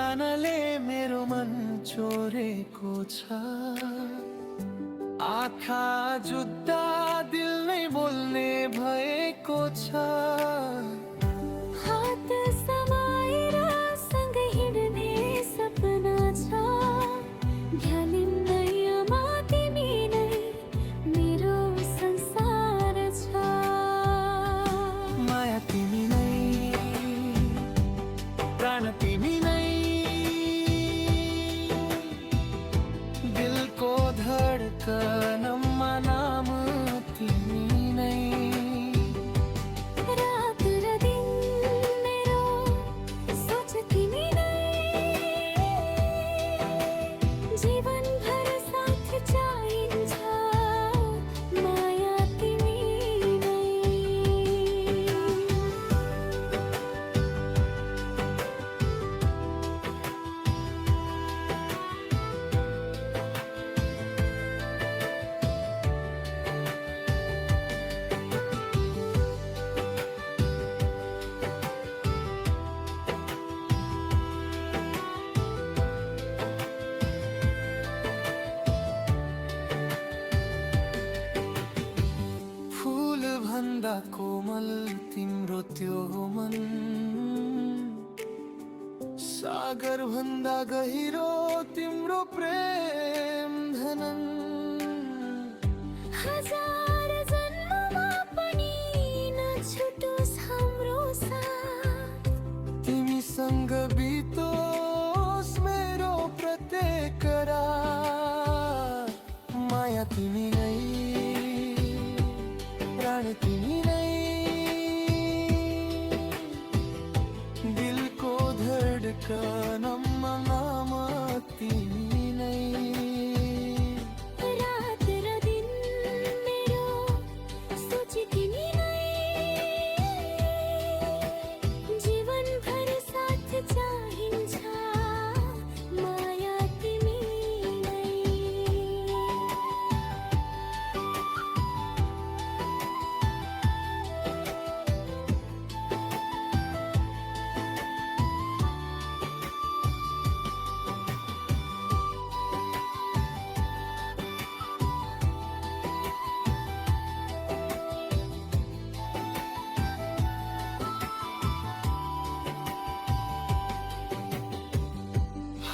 ज्ञानले मेरो मन चोरेको छ। आँखा जुत्ता दिल नै बोल्ने भएको छ। हात समाएर सँगै हिँड्ने सपना छ। ध्यानिन्दैमा तिमी नै मेरो संसार छ। माया तिमी नै, प्राण तिमी नै, दिलको धडकनमा नाम तिमी नै। रात र दिन मेरो सोच तिमी नै। जीवनभर साथ चाहिन्छ माया तिमी नै। फूल भन्दा कोमल तिम्रो त्यो मन, सागर भन्दा गहिरो तिम्रो प्रेम धनन। हजार जन्ममा पनि नछुटोस् हाम्रो साथ। तिमीसँग बितोस् मेरो प्रत्येक रात। माया तिमी नै, प्राण तिमी नै, दिलको धडकनमा नाम तिमी नै। रात र दिन मेरो सोच तिमी नै। जीवनभर साथ चाहिन्छ माया तिमी नै।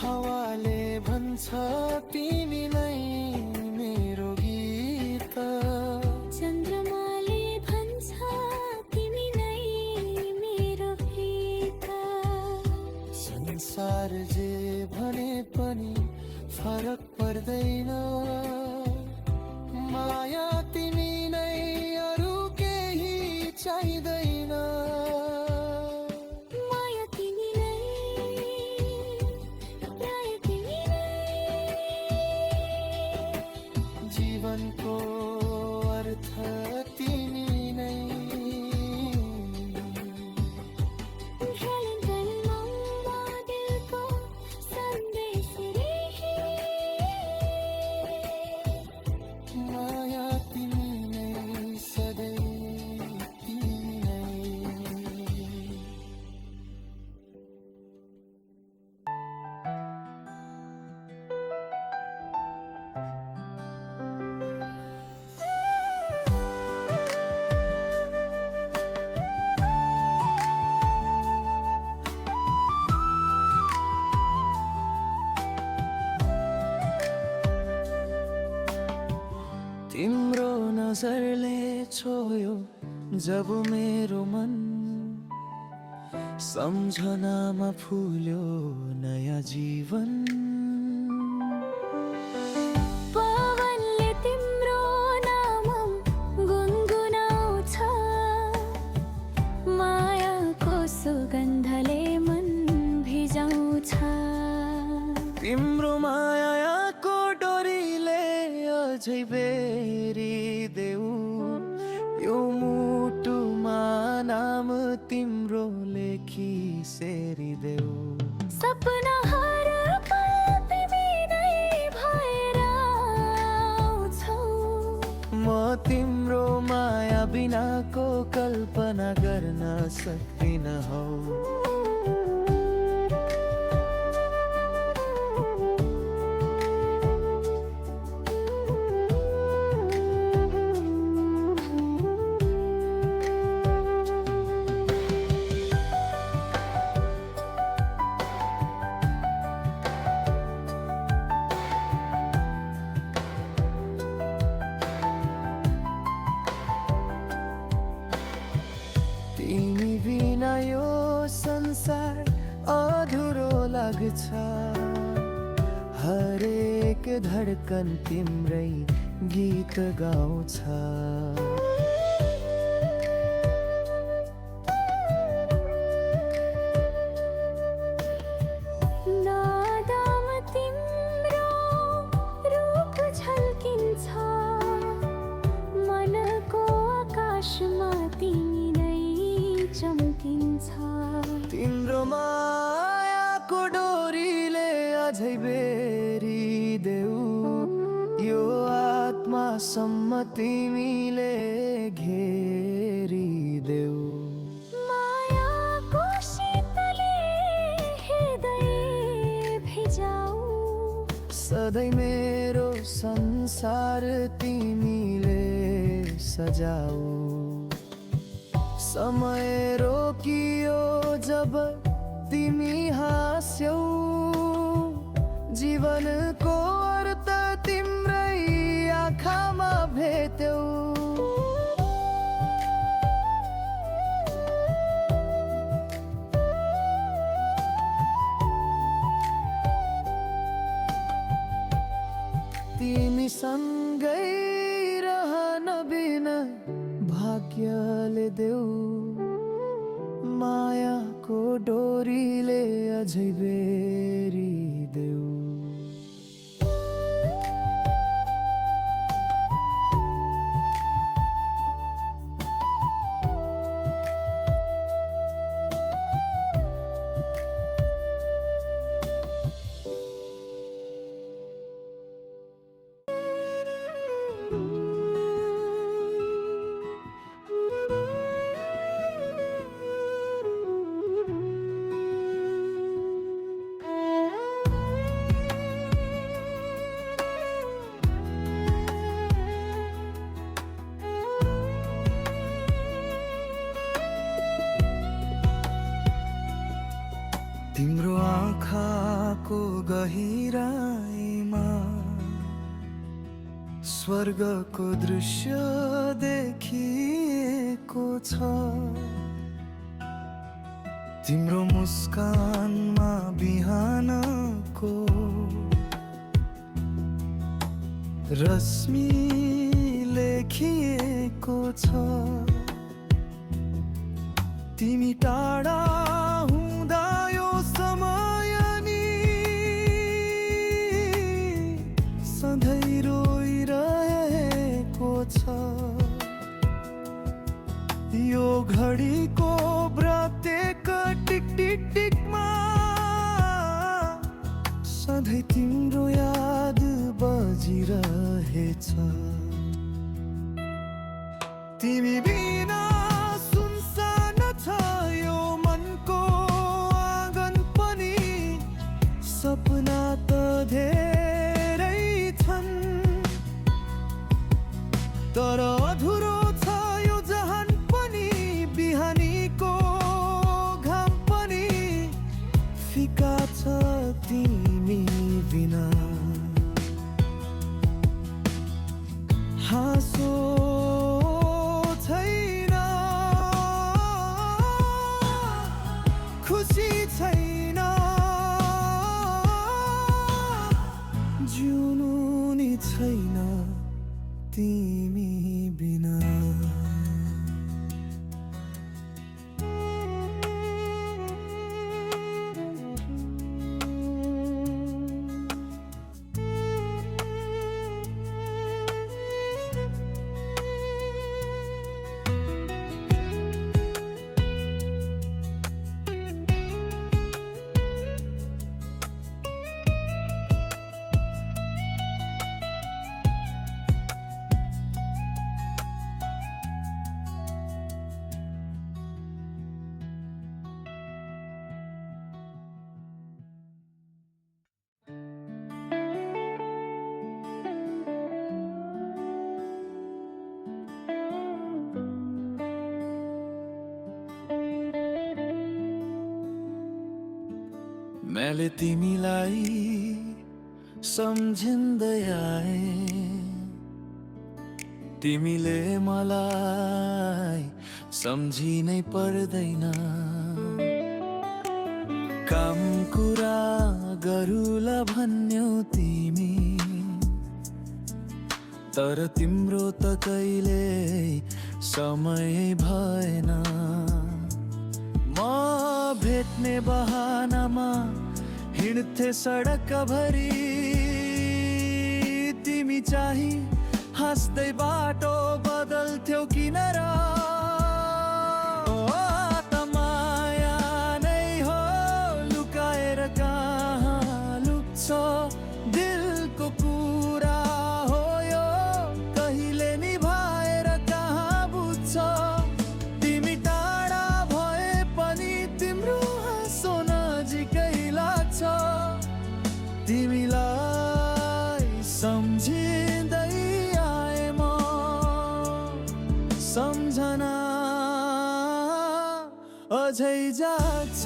हावाले भन्छ तिमी नै मेरो गीत। चन्द्रमाले भन्छ तिमी नै मेरो प्रीत। संसार जे भने पनि फरक पर्दैन। माया तिमी नै, अरू केही चाहिँदैन। माया तिमी नै, प्राण तिमी नै। जीवनको अर्थ तिमी नै। ढलढलमा दिलको सन्देश रेही। माया तिमी नै, सधैँ तिमी नै। तिम्रो नजरले छोयो जब मेरो मन, सम्झनामा फुल्यो नयाँ जीवन। पवनले तिम्रो नाम गुनगुनाउँछ। मायाको सुगन्धले मन भिजाउँछ। तिम्रो मायाको डोरीले अझै बेरी देऊ। यो मुटुमा नाम तिम्रो लेखी सेरी देऊ। सपना हर पल तिमी नै भएर आउँछौ। म तिम्रो माया बिनाको कल्पना गर्न सक्दिन हौ। गर्छ हरेक धडकन तिम्रै गीत गाउँछ नादाम तिम्रो रूप झल्किन्छ मनको आकाशमा तिमी नै चम्किन्छ तिम्रो मायाको डोरीले अझै बेरी देऊ यो आत्मासम्म तिमीले घेरिदेऊ मायाको शीतले हृदय भिजाऊ सधैँ मेरो संसार तिमीले सजाऊ समय रोकियो जब तिमी हाँस्यौ जीवनको अर्थ तिम्रै आँखामा भेट्यौ तिमी सँगै रहन बिन भाग्यले देऊ मायाको डोरीले अझै बेरी देऊ तिम्रो आँखाको गहिराईमा स्वर्गको दृश्य देखिएको छ तिम्रो मुस्कानमा बिहानको रश्मि लेखिएको छ तिमी टाढा हुँदा यो समय नि सधैँ रोइरहेको छ यो घडीको प्रत्येक टिक टिक टिकमा सधैँ तिम्रो याद बजिरहेछ तिमी बिना सुनसान छ यो मनको आँगन पनि सपना त धेरै छन् तर अधुरो छ यो जहान पनि बिहानीको घाम पनि फिका छ तिमी बिना हाँसो छैन खुसी छैन जिउनु नि छैन तिमी बिना मैले तिमीलाई सम्झिँदै आए तिमीले मलाई सम्झिनै पर्दैन काम कुरा गरुला भन्यौ तिमी, तर तिम्रो त कहिले समय भएन। म भेट्ने बहानामा हिँड्थे सडक भरी, तिमी चाहिँ हाँस्दै बाटो बदल्थ्यौ किन र? त माया नै हो लुकाएर कहाँ लुक्छ, दिलको कुरा हो यो कहिले निभाएर कहाँ बुझ्छ। तिमी टाढा भए पनि तिम्रो हाँसो नजिकै लाग्छ, तिमीलाई सम्झिँदै आए म, सम्झना अझै जाग्छ।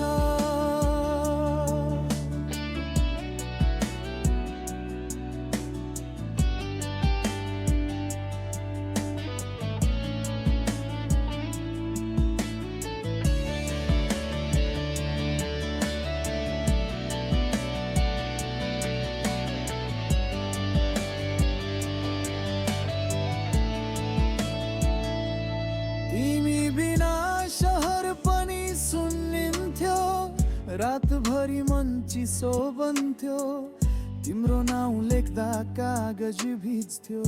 तिमी बिना शहर पनि सुनिन्थ्यो, रातभरि मन चिसो बन्थ्यो, तिम्रो नाउँ लेख्दा कागज भिज्थ्यो।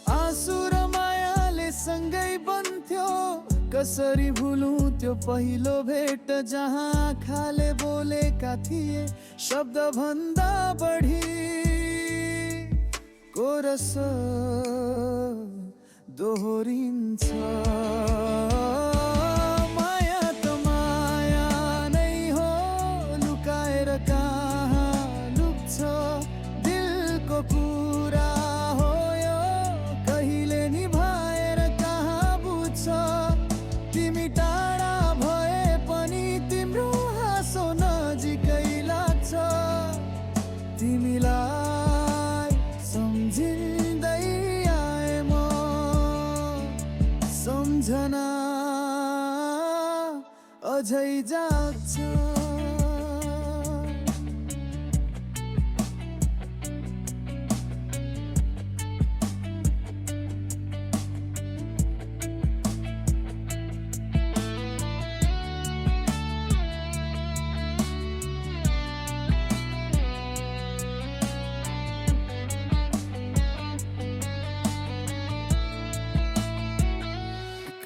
आँसु र मायाले सँगै बन्थ्यो, कसरी भुलौँ त्यो पहिलो भेट जहाँ आँखाले बोलेका थिए शब्द भन्दा बढी। कोरस दोहोरिन्छ, माया त माया नै हो लुकाएर कहाँ लुक्छ, दिलको कुरा हो यो कहिले निभाएर कहाँ बुझ्छ। तिमी टाढा भए पनि तिम्रो हाँसो नजिकै लाग्छ, तिमीलाई सम्झिँदै आए म, सम्झना अझै जाग्छ।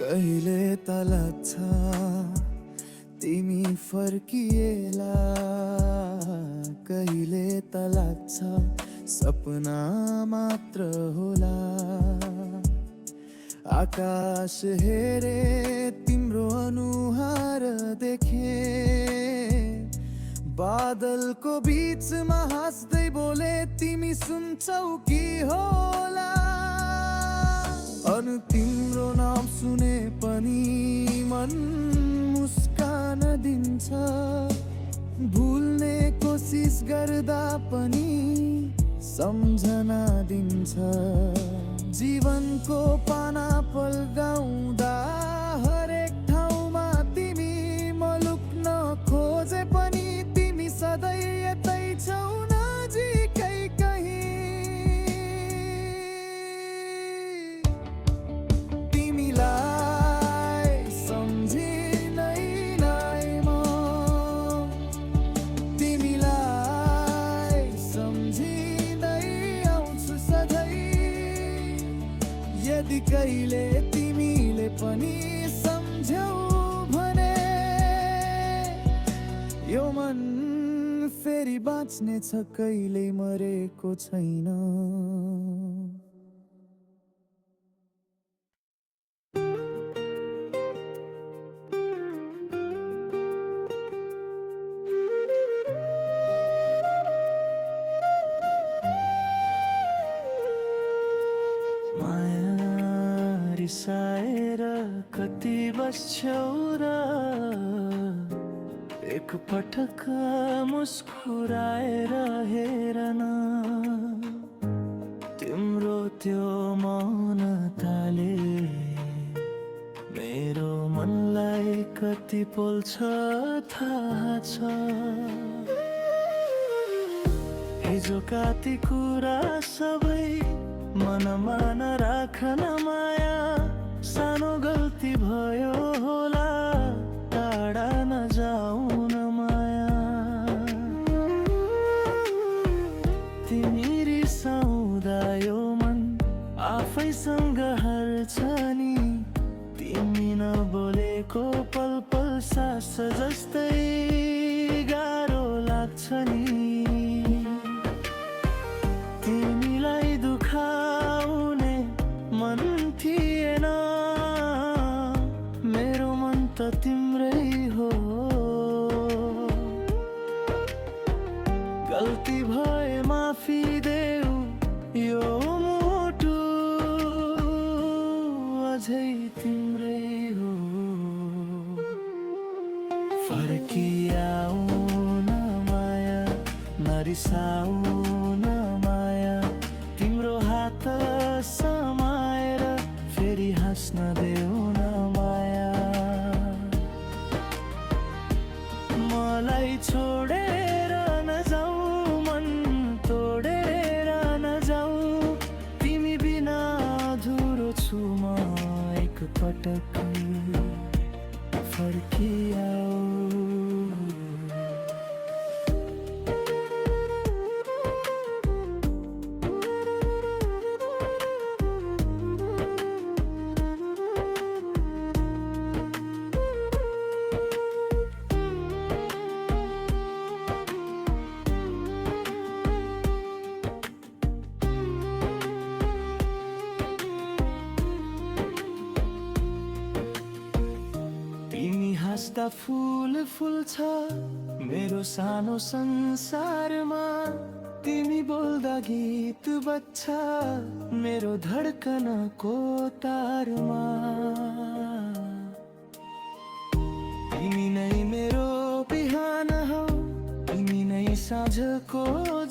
कहिले त लाग्छ तिमी फर्किएला, कहिले त लाग्छ सपना मात्र होला। आकाश हेरे तिम्रो अनुहार देखे, बादलको बीचमा हाँस्दै बोले तिमी सुन्छौ कि होला। अनु तिम्रो नाम सुने पनि मन मुस्कान दिन्छ, भुल्ने कोसिस गर्दा पनि सम्झना दिन्छ। जीवनको पाना पल्टाउँदा हरेक ठाउँमा तिमी म लुक्न खोजे पनि तिमी सधैँ यतै छौ नजिकै कहीँ। तिमीलाई सम्झिनै लाए म, तिमीलाई सम्झिँदै आउँछु सधैँ। यदि कहिले तिमीले पनि सम्झ्यौ भने यो मन फेरि बाँच्ने छ, कहिल्यै मरेको छैन। रिसाएर कति बस्छौ र, एक पटक मुस्कुराएर हेरन। तिम्रो त्यो मौनताले मेरो मनलाई कति पोल्छ थाहा छ। हिजोका ती कुरा सबै मनमा नराखन माया, सानो गल्ती भयो होला टाढा नजाउन माया। तिमी रिसाउँदा यो मन आफैसँग हर्छ नि, तिमी नबोलेको पल पल सास जस्तै गाह्रो लाग्छ नि। तिमीलाई दुखाउने मन थिएन, मेरो मन त तिम्रै हो। गल्ती भए माफी देऊ, यो मुटु अझै तिम्रै हो। फर्किआऊ न माया, नरिसाऊ न माया, तिम्रो हात समाएर फेरि हाँस्न देऊ न माया। मलाई छोडेर नजाऊ, मन तोडेर नजाऊ, तिमी बिना अधुरो छु म एक पटक फर्किआऊ। तिमी हाँस्दा फुल फुल्छ मेरो सानो संसारमा, तिमी बोल्दा गीत बज्छ मेरो धड्कनको तारमा। तिमी नै मेरो बिहान हौ, तिमी नै साँझको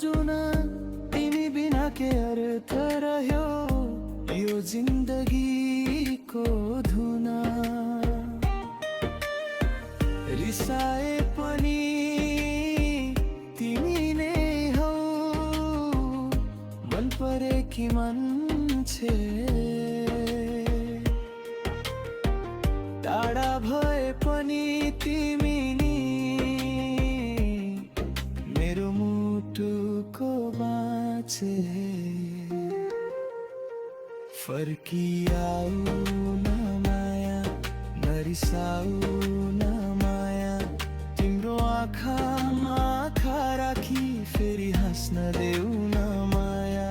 जुन, तिमी बिना के अर्थ रह्यो यो जिन्दगीको धुन। रिसाए पनि तिमी नै हौ, मन परेकी मान्छे। टाढा भए पनि तिमी नि मेरो मुटुको बाँचे। फर्किआऊ न माया, नरिसाऊ न माया, तिम्रो आँखामा आँखा राखी फेरि हाँस्न देऊ न माया।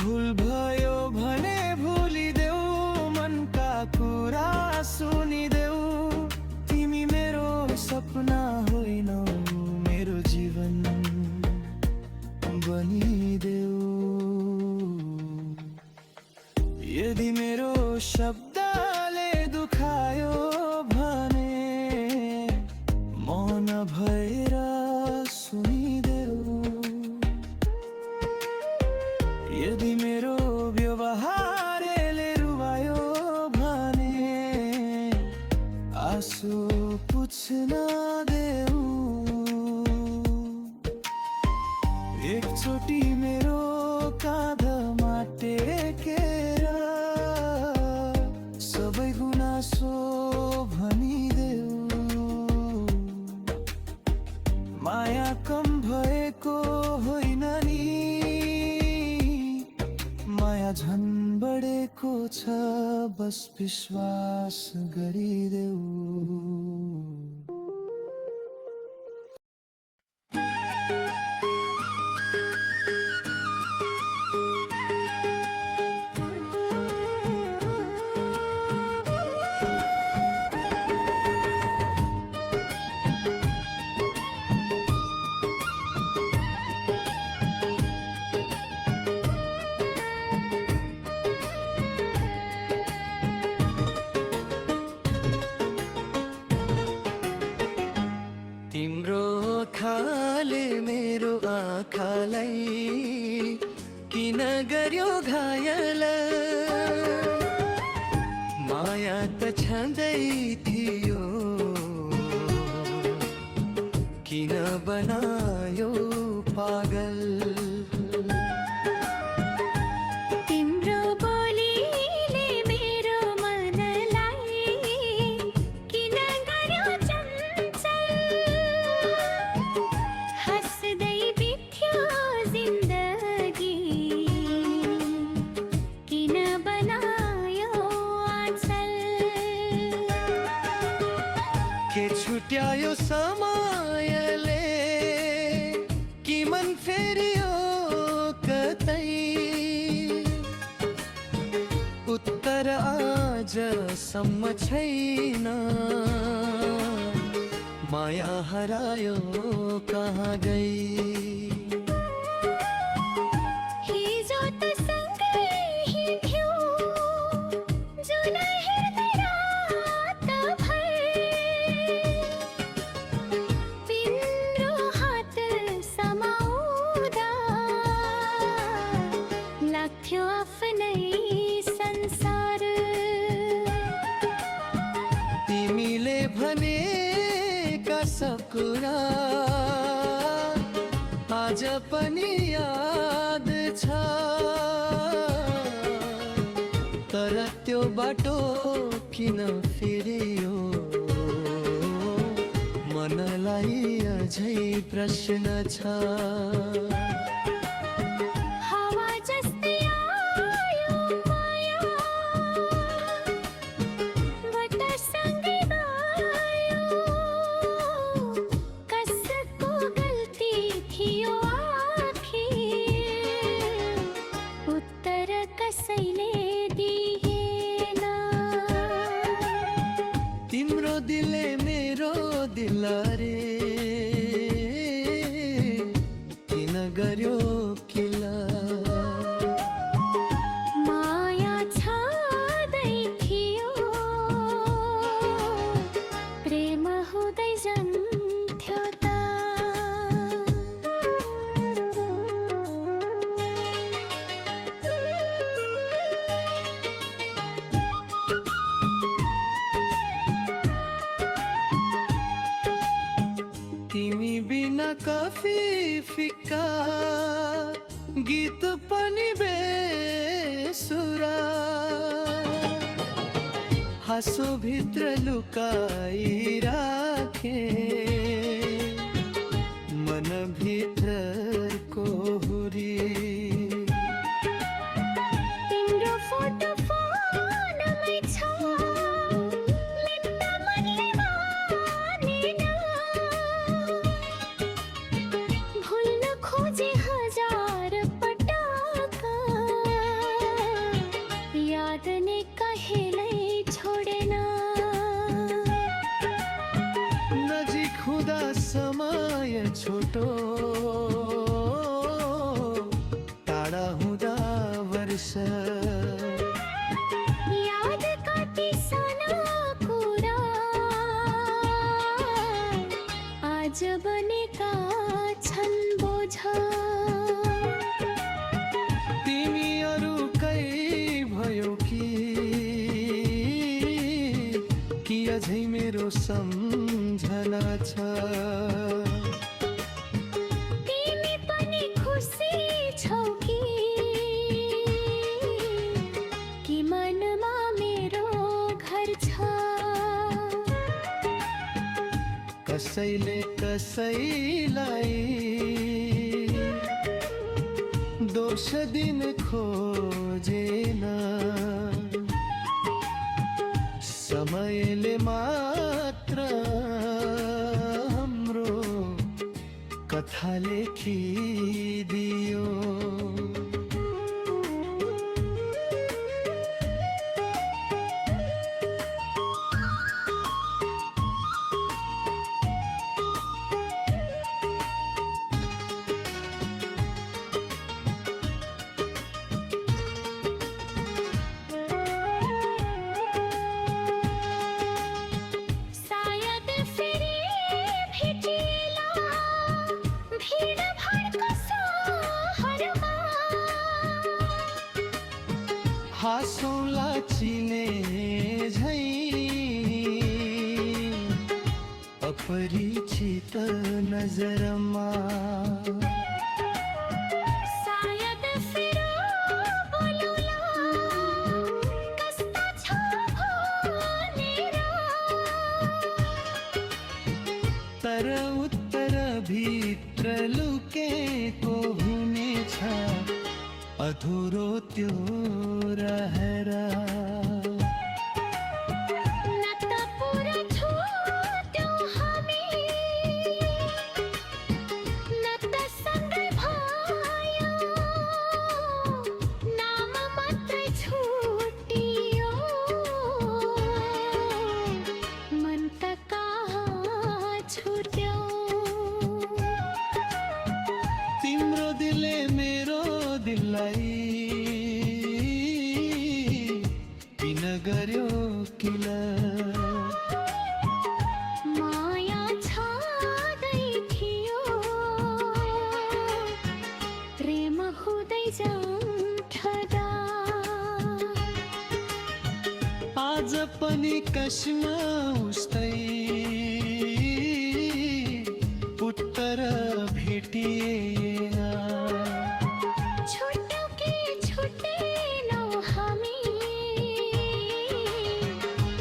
भुल भयो भने भुलिदेऊ, मनका कुरा सुनिदेऊ, तिमी मेरो सपना होइनौ, मेरो जीवन बनिदेऊ। यदि मेरो शब्दले दुखायो भने मौन भएर सुनिदेऊ। यदि मेरो व्यवहारले रुवायो भने आँसु पुछ्न देऊ। एकचोटि मेरो काँधमा टेकेर सबै गुनासो भनिदेऊ। माया कम भएको होइन नि, माया झन् बढेको छ, बस विश्वास गरिदेऊ। आँखाले मेरो आँखालाई किन गर्यो घायल, माया थियो किन बनायो पागल तिम्रो बोलीले मेरो मनलाई किन गर्यो चञ्चल हाँस्दै बित्यो जिन्दगी किन बनायो आँचल के छुट्यायो समयले कि मन फेरियो कतै उत्तर आजसम्म छैन माया हरायो कहाँ गई हिजो त सँगै हिँड्थ्यौ जुन हेर्दै रातभर तिम्रो हात समाउँदा लाग्थ्यो आफ्नै संसार तिमीले भनेका सब कुरा आज पनि याद छ तर त्यो बाटो किन फेरियो मनलाई अझै प्रश्न छ हावा जस्तै आयो माया बटसँगै गयो कसको गल्ती थियो आखिर उत्तर कसैले दिएन तिम्रो दिलले मेरो दिल रे किन गर्यो किला माया छँदै थियो प्रेम हुँदै जान्थ्यो त तिमी बिना कफी फिक्का गीत पनि बेसुरा हाँसो भित्र लुकाइराखे मन भित्रको हुरी तिम्रो फोटो फोनमै छ लिन्न मनले मानेन भुल्न खोजे हजार पटक याद नै कहिल्यै छोडेन नजिक हुँदा समय छोटो टाढा हुँदा वर्ष याद कति साना कुरा आज बनेका छन् बोझ तिमी अरूकै भयो कि अझै मेरो सम्झना छ तिमी पनि खुसी छौ कि मनमा मेरो घर छ कसैले कसैलाई दोष दिन खोजेन समयले मात्र हाम्रो कथा लेखिदियो सायद फेरि भेटिएला भिडभाडको सहरमा हाँसौँला चिने झै अपरिचित नजरमा सायद फेर बोलौला कस्ता छ भनेर तर उत्तर भित्र लुकेको हुनेछ अधुरो त्यो रहेर न त पुरा छुट्यौँ हामी न त सँगै भयौँ नाम मात्रै छुट्टियो मन त कहाँ छुट्यौँ तिम्रो दिलले मेरो दिललाई किन गर्यो किला माया छादै थियो प्रेम हुँदै जान्छदा आज पनि कसमा उस्तै उत्तर भेटिएन छुट्यौँ कि छुट्टेनौँ हामी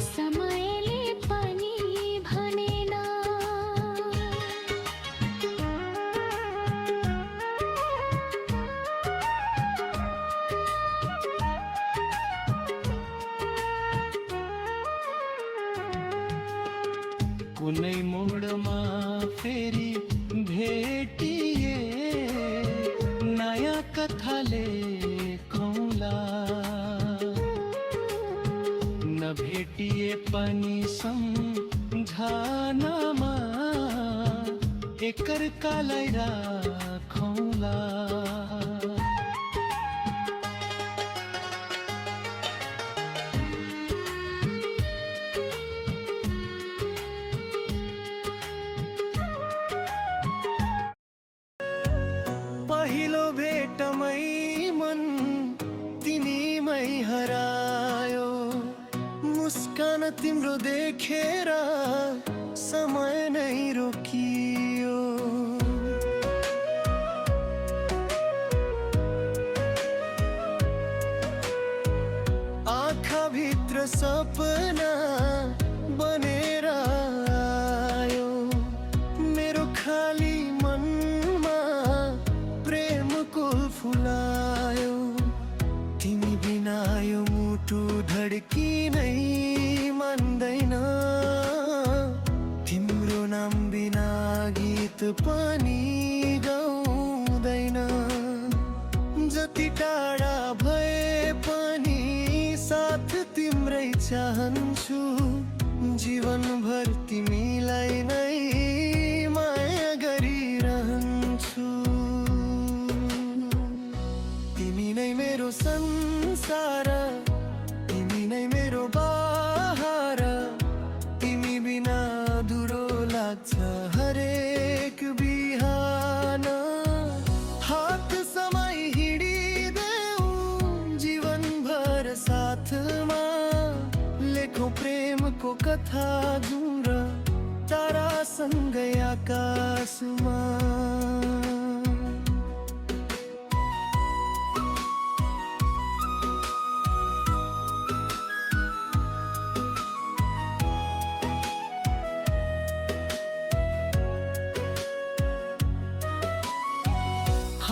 समयले पनि भनेन कुनै मोडमा फेरि भेटिए नयाँ कथाले कौला नभेटिए पनि सम्झनामा एकअर्कालाई राखौँला पहिलो भेटमै मन तिमीमै हरायो मुस्कान तिम्रो देखेर समय नै रोकियो आँखाभित्र सपना बनेर आयो मेरो खाली मनमा प्रेमको फुलायो तिमी बिना यो मुटु धड्किनै मान्दैन तिम्रो नाम बिना गीत पनि गाउँदैन जति टाढा भए पनि साथ तिम्रै चाहन्छु जीवनभर तिमीलाई नै माया गरिरहन्छु तिमी नै मेरो संसार तिमी नै मेरो बहार तिमी बिना अधुरो लाग्छ हरेक बिहान हात समय हिँडिदेऊ जीवनभर साथमा लेखौँ प्रेमको कथा जुम्र तारासँगै आकाशमा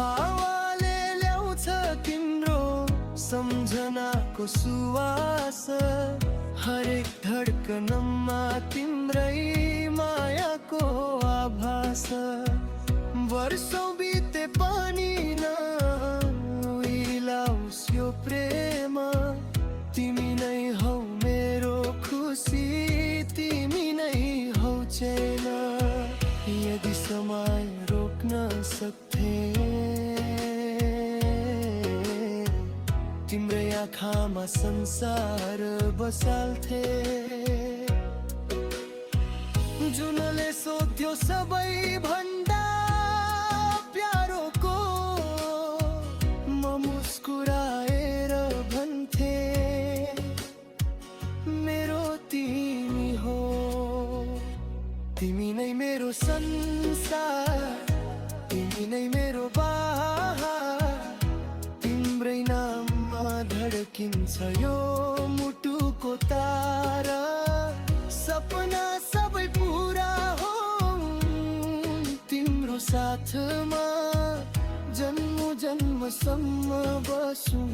हावाले ल्याउँछ तिम्रो सम्झनाको सुवास हरेक धड्कनमा तिम्रै मायाको आभास वर्षौं बिते पनि नउइलाओस् यो प्रेम तिमी नै हौ मेरो खुसी तिमी नै हौ चैन यदि समय रोक्न सक्थे तिम्रै आँखामा संसार बसाल्थे जुनले सोध्यो सबै भन्दा प्यारो को म मुस्कुराएर भन्थे मेरो तिमी हो तिमी नै मेरो संसार, तिमी नै मेरो बहार, तिम्रै नाममा धड्किन्छ यो मुटुको तारा। सपना सबै पुरा हो तिम्रो साथमा, जन्म जन्मसम्म बसौँ